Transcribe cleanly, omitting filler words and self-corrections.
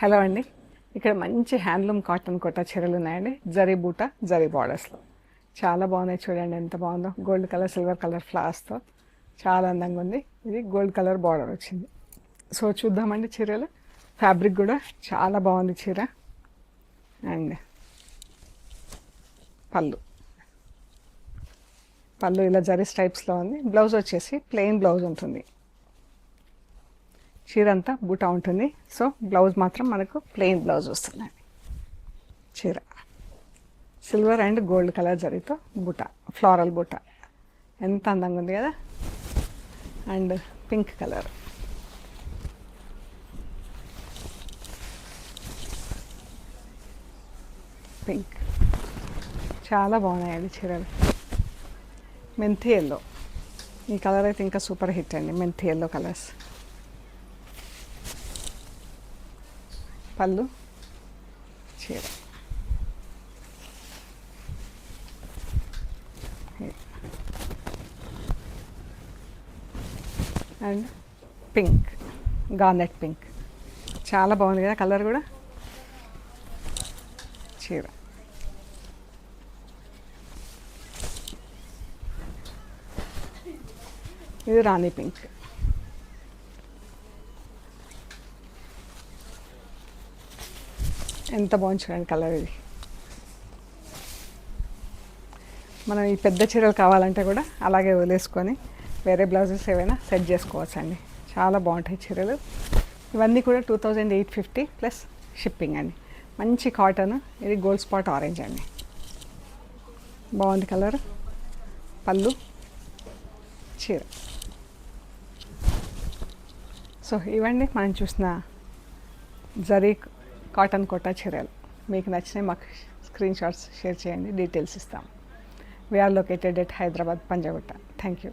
Hello అండి. ఇక్కడ మంచి హ్యాండ్లూమ్ కాటన్ కోట చీరలు ఉన్నాయండి. జరీ బూటా జరీ బార్డర్స్లో చాలా బాగున్నాయి. చూడండి ఎంత బాగుందో. గోల్డ్ కలర్ సిల్వర్ కలర్ ఫ్లవర్స్తో చాలా అందంగా ఉంది. ఇది గోల్డ్ కలర్ బార్డర్ వచ్చింది. సో చూద్దామండి చీరలు. ఫ్యాబ్రిక్ కూడా చాలా బాగుంది చీర. అండ్ పళ్ళు పళ్ళు ఇలా జరీ స్ట్రైప్స్లో ఉంది. బ్లౌజ్ వచ్చేసి ప్లెయిన్ బ్లౌజ్ ఉంటుంది. చీర అంతా బూటా ఉంటుంది. సో బ్లౌజ్ మాత్రం మనకు ప్లెయిన్ బ్లౌజ్ వస్తుందండి. చీర సిల్వర్ అండ్ గోల్డ్ కలర్ జరీతో బూటా, ఫ్లోరల్ బూటా ఎంత అందంగా ఉంది కదా. అండ్ పింక్ కలర్, పింక్ చాలా బాగున్నాయండి చీరలు. మెంతి ఎల్లో, ఈ కలర్ అయితే ఇంకా సూపర్ హిట్ అండి. మెంతి ఎల్లో కలర్స్. పళ్ళు, చీర అండ్ పింక్, గార్నెట్ పింక్ చాలా బాగుంది కదా కలర్ కూడా. చీర ఇది రాణి పింక్. ఎంత బాగుంది చూడండి కలర్. ఇది మనం ఈ పెద్ద చీరలు కావాలంటే కూడా అలాగే వదిలేసుకొని వేరే బ్లౌజెస్ ఏవైనా సెట్ చేసుకోవచ్చు అండి. చాలా బాగుంటాయి చీరలు. ఇవన్నీ కూడా 2850 ప్లస్ షిప్పింగ్ అండి. మంచి కాటన్. ఇది గోల్డ్ స్పాట్ ఆరెంజ్ అండి. బాగుంది కలర్. పళ్ళు, చీర. సో ఇవండి మనం చూసిన జరీ కాటన్ కోటా చీరలు. మీకు నచ్చినాయి మాకు స్క్రీన్ షాట్స్ షేర్ చేయండి. డీటెయిల్స్ ఇస్తాం. We're located at Hyderabad, Panjagutta. Thank you.